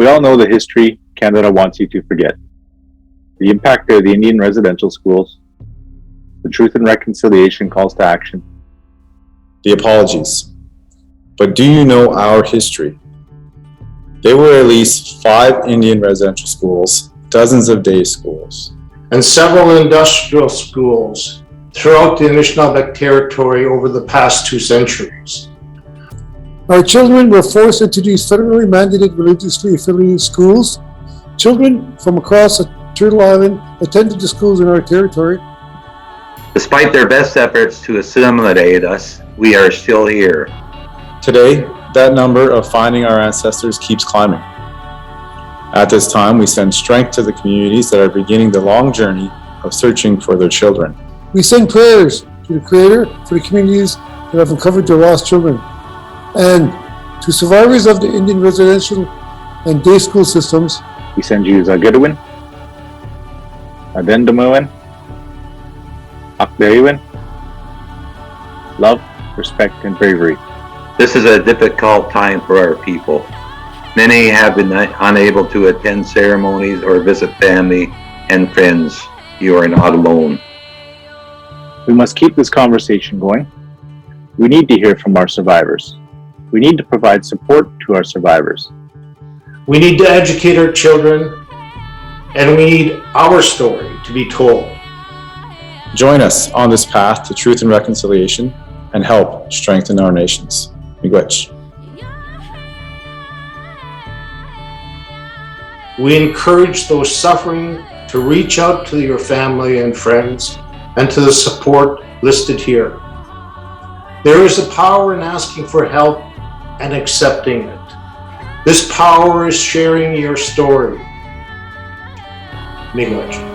We all know the history Canada wants you to forget. The impact of the Indian residential schools, the Truth and Reconciliation calls to action, the apologies. But do you know our history? There were at least 5 Indian residential schools, dozens of day schools, and several industrial schools throughout the Anishinaabe territory over the past 2 centuries. Our children were forced into these federally mandated religiously affiliated schools. Children from across Turtle Island attended the schools in our territory. Despite their best efforts to assimilate us, we are still here. Today, that number of finding our ancestors keeps climbing. At this time, we send strength to the communities that are beginning the long journey of searching for their children. We send prayers to the Creator for the communities that have uncovered their lost children, and to survivors of the Indian residential and day school systems. We send you Zagidawin, Adendamuin, Akdariwin, love, respect, and bravery. This is a difficult time for our people. Many have been unable to attend ceremonies or visit family and friends. You are not alone. We must keep this conversation going. We need to hear from our survivors. We need to provide support to our survivors. We need to educate our children, and we need our story to be told. Join us on this path to truth and reconciliation and help strengthen our nations. Miigwech. We encourage those suffering to reach out to your family and friends and to the support listed here. There is a power in asking for help and accepting it. This power is sharing your story. Miigwech.